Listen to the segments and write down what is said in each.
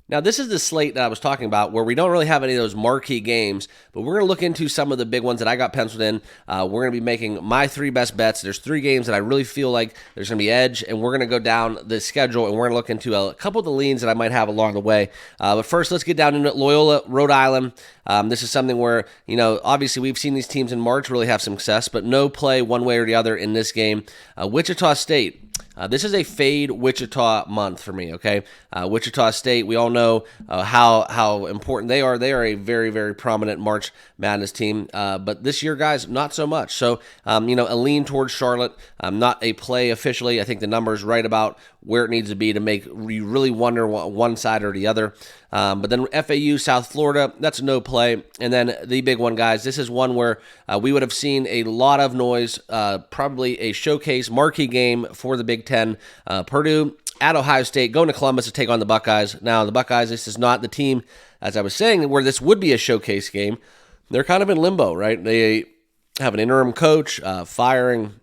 Now, this is the slate that I was talking about where we don't really have any of those marquee games, but we're going to look into some of the big ones that I got penciled in. We're going to be making my three best bets. There's three games that I really feel like there's going to be edge, and we're going to go down the schedule, and we're going to look into a couple of the leans that I might have along the way. But first, let's get down into Loyola, Rhode Island. This is something where, obviously we've seen these teams in March really have some success, but no play one way or the other in this game. Wichita State. This is a fade Wichita month for me, okay? Wichita State, we all know how important they are. They are a very, very prominent March Madness team. But this year, guys, not so much. So, a lean towards Charlotte, not a play officially. I think the number is right about where it needs to be to make you really wonder one side or the other. But then FAU, South Florida, that's no play. And then the big one, guys, this is one where we would have seen a lot of noise, probably a showcase marquee game for the Big Ten. Purdue at Ohio State, going to Columbus to take on the Buckeyes. Now, the Buckeyes, this is not the team, as I was saying, where this would be a showcase game. They're kind of in limbo, right? They have an interim coach firing,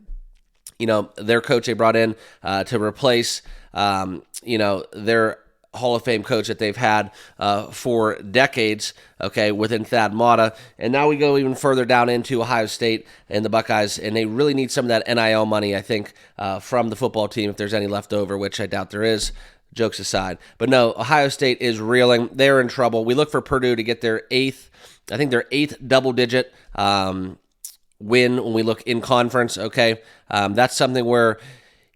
their coach they brought in to replace, their Hall of Fame coach that they've had for decades, okay, within Thad Matta. And now we go even further down into Ohio State and the Buckeyes, and they really need some of that NIL money, I think, from the football team, if there's any left over, which I doubt there is. Jokes aside. But no, Ohio State is reeling. They're in trouble. We look for Purdue to get their eighth double-digit win when we look in conference, okay? That's something where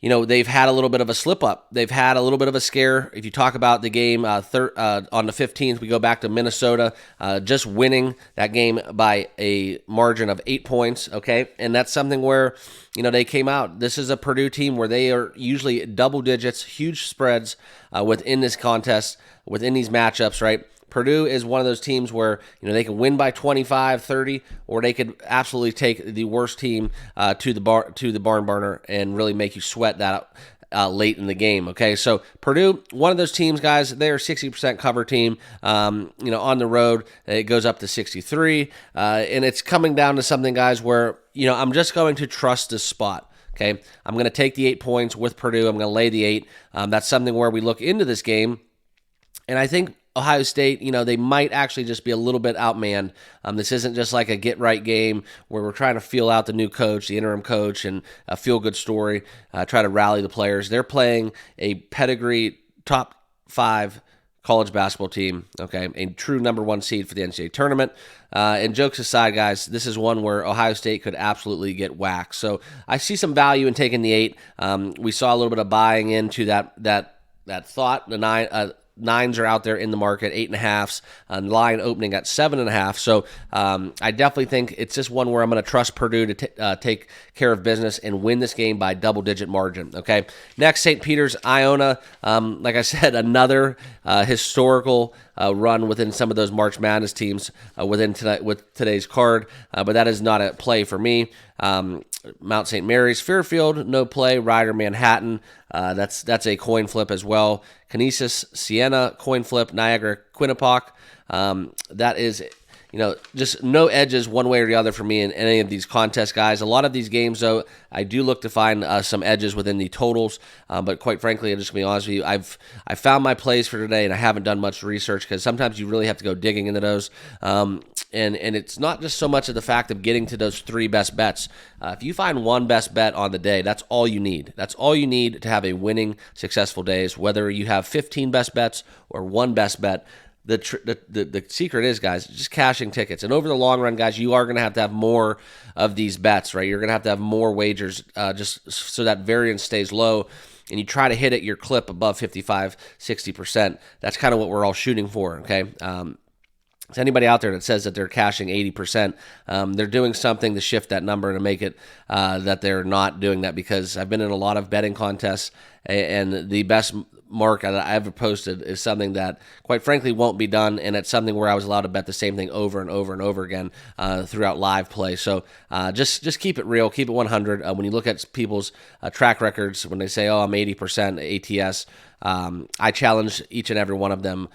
they've had a little bit of a slip up. They've had a little bit of a scare. If you talk about the game on the 15th, we go back to Minnesota, just winning that game by a margin of 8 points, okay? And that's something where, they came out. This is a Purdue team where they are usually double digits, huge spreads within this contest, within these matchups, right? Purdue is one of those teams where they can win by 25, 30, or they could absolutely take the worst team to the barn burner and really make you sweat that late in the game. Okay, so Purdue, one of those teams, guys. They are 60% cover team. On the road, it goes up to 63, and it's coming down to something, guys, where I'm just going to trust this spot. Okay, I'm going to take the 8 points with Purdue. I'm going to lay the 8. That's something where we look into this game, and I think Ohio State, they might actually just be a little bit outmanned. This isn't just like a get-right game where we're trying to feel out the new coach, the interim coach, and a feel-good story, try to rally the players. They're playing a pedigree top 5 college basketball team, okay, a true number 1 seed for the NCAA tournament. And jokes aside, guys, this is one where Ohio State could absolutely get waxed. So I see some value in taking the 8. We saw a little bit of buying into that thought, the 9. Nines are out there in the market, 8.5s, line opening at 7.5. So I definitely think it's just one where I'm going to trust Purdue to take care of business and win this game by double-digit margin. Okay. Next, St. Peter's, Iona. Like I said, another historical run within some of those March Madness teams with today's card, but that is not a play for me. Mount St. Mary's, Fairfield, no play. Ryder, Manhattan, that's a coin flip as well. Canisius, Siena, coin flip. Niagara, Quinnipiac. That is, just no edges one way or the other for me in any of these contests, guys. A lot of these games, though, I do look to find some edges within the totals. But quite frankly, I'm just going to be honest with you, I found my plays for today, and I haven't done much research because sometimes you really have to go digging into those. And it's not just so much of the fact of getting to those 3 best bets. If you find one best bet on the day, that's all you need. That's all you need to have a winning, successful day. Whether you have 15 best bets or one best bet. The secret is, guys, just cashing tickets. And over the long run, guys, you are going to have more of these bets, right? You're going to have more wagers just so that variance stays low. And you try to hit your clip above 55, 60%. That's kind of what we're all shooting for, okay? To anybody out there that says that they're cashing 80%, they're doing something to shift that number to make it that they're not doing that, because I've been in a lot of betting contests, and the best mark that I ever posted is something that, quite frankly, won't be done, and it's something where I was allowed to bet the same thing over and over and over again throughout live play. So just keep it real, keep it 100. When you look at people's track records, when they say, I'm 80% ATS, I challenge each and every one of them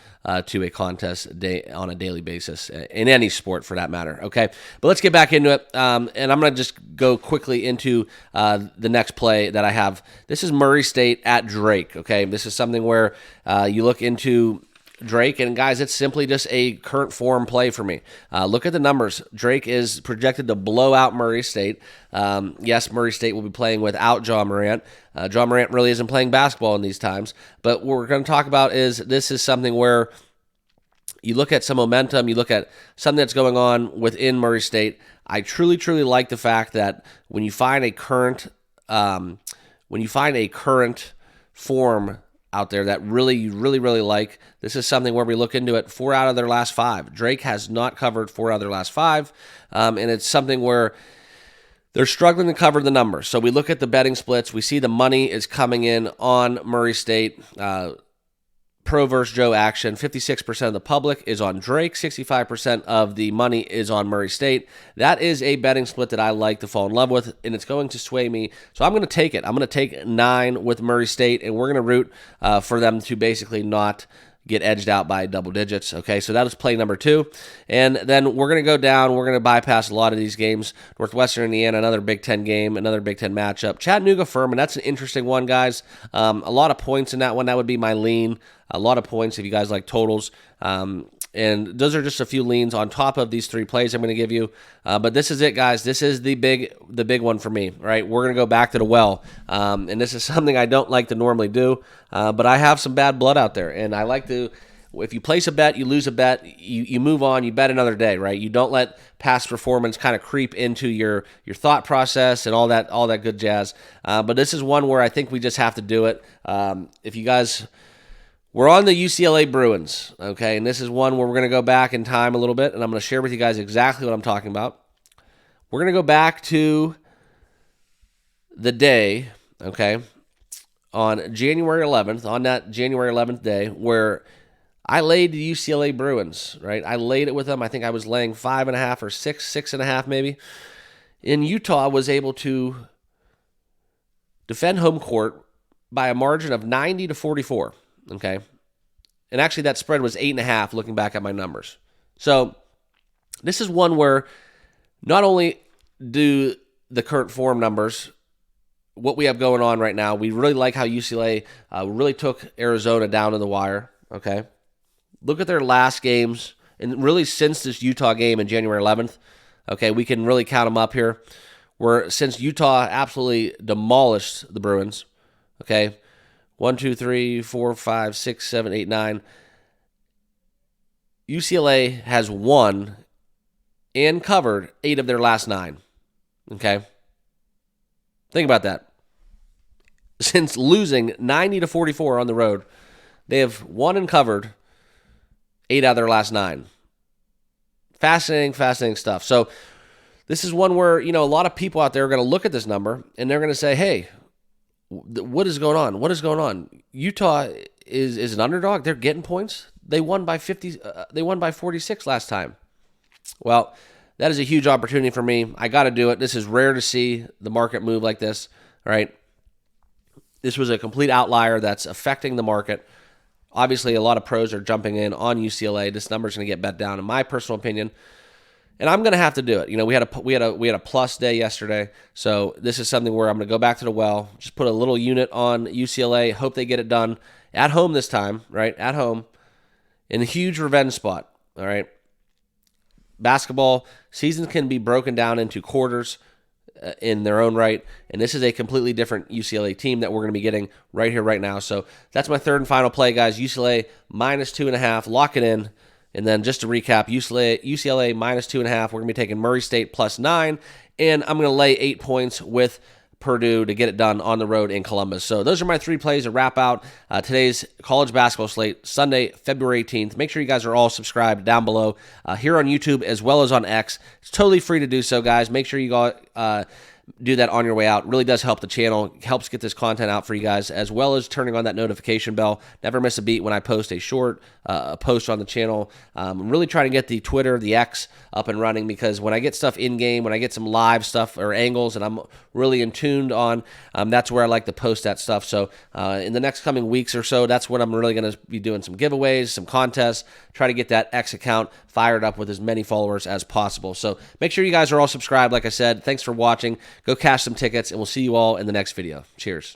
to a contest on a daily basis in any sport for that matter. Okay, but let's get back into it. And I'm going to just go quickly into the next play that I have. This is Murray State at Drake. Okay, this is something where you look into Drake, and guys, it's simply just a current form play for me. Look at the numbers. Drake is projected to blow out Murray State. Yes, Murray State will be playing without John Morant. John Morant really isn't playing basketball in these times, but what we're going to talk about is this is something where you look at some momentum, you look at something that's going on within Murray State. I truly, truly like the fact that when you find a current form out there that you really like, this is something where we look into it. 4 out of their last 5. Drake has not covered 4 out of their last 5, and it's something where they're struggling to cover the numbers. So we look at the betting splits. We see the money is coming in on Murray State. Pro versus Joe action. 56% of the public is on Drake. 65% of the money is on Murray State. That is a betting split that I like to fall in love with, and it's going to sway me. So I'm going to take it. I'm going to take 9 with Murray State, and we're going to root for them to basically not get edged out by double digits. Okay, so that is play number 2. And then we're going to go down. We're going to bypass a lot of these games. Northwestern Indiana, another Big Ten game, another Big Ten matchup. Chattanooga Furman, that's an interesting one, guys. A lot of points in that one. That would be my lean. A lot of points if you guys like totals. And those are just a few leans on top of these 3 plays I'm going to give you. But this is it, guys. This is the big one for me, right? We're going to go back to the well. And this is something I don't like to normally do, but I have some bad blood out there. And I like to, if you place a bet, you lose a bet, you move on, you bet another day, right? You don't let past performance kind of creep into your thought process and all that good jazz. But this is one where I think we just have to do it. If you guys... We're on the UCLA Bruins, okay, and this is one where we're going to go back in time a little bit, and I'm going to share with you guys exactly what I'm talking about. We're going to go back to the day, okay, on January 11th, on that January 11th day, where I laid the UCLA Bruins, right? I laid it with them. I think I was laying 5.5 or 6.5 maybe. In Utah, was able to defend home court by a margin of 90-44. Okay, and actually that spread was 8.5 looking back at my numbers. So this is one where not only do the current form numbers, what we have going on right now, we really like how UCLA really took Arizona down to the wire. Okay, look at their last games, and really since this Utah game in January 11th, okay, we can really count them up here, where since Utah absolutely demolished the Bruins, okay, 1, 2, 3, 4, 5, 6, 7, 8, 9. UCLA has won and covered 8 of their last 9. Okay? Think about that. Since losing 90-44 on the road, they have won and covered 8 out of their last 9. Fascinating stuff. So this is one where, a lot of people out there are going to look at this number and they're going to say, hey, what is going on? What is going on? Utah is an underdog. They're getting points. They won by 50. They won by 46 last time. Well, that is a huge opportunity for me. I got to do it. This is rare to see the market move like this. All right. This was a complete outlier that's affecting the market. Obviously, a lot of pros are jumping in on UCLA. This number is going to get bet down, in my personal opinion. And I'm going to have to do it. We had a plus day yesterday, so this is something where I'm going to go back to the well, just put a little unit on UCLA, hope they get it done at home this time, right? At home, in a huge revenge spot, all right? Basketball seasons can be broken down into quarters in their own right, and this is a completely different UCLA team that we're going to be getting right here, right now. So that's my third and final play, guys. UCLA minus 2.5, lock it in. And then just to recap, UCLA minus 2.5. We're going to be taking Murray State plus 9. And I'm going to lay 8 points with Purdue to get it done on the road in Columbus. So those are my 3 plays to wrap out today's college basketball slate, Sunday, February 18th. Make sure you guys are all subscribed down below here on YouTube as well as on X. It's totally free to do so, guys. Make sure you go do that on your way out. It really does help the channel. It helps get this content out for you guys, as well as turning on that notification bell. Never miss a beat when I post a short post on the channel. I'm really trying to get the Twitter, the X up and running, because when I get stuff in-game, when I get some live stuff or angles and I'm really in tuned on, that's where I like to post that stuff. So in the next coming weeks or so, that's when I'm really going to be doing some giveaways, some contests, try to get that X account fired up with as many followers as possible. So make sure you guys are all subscribed. Like I said, thanks for watching. Go cash some tickets, and we'll see you all in the next video. Cheers.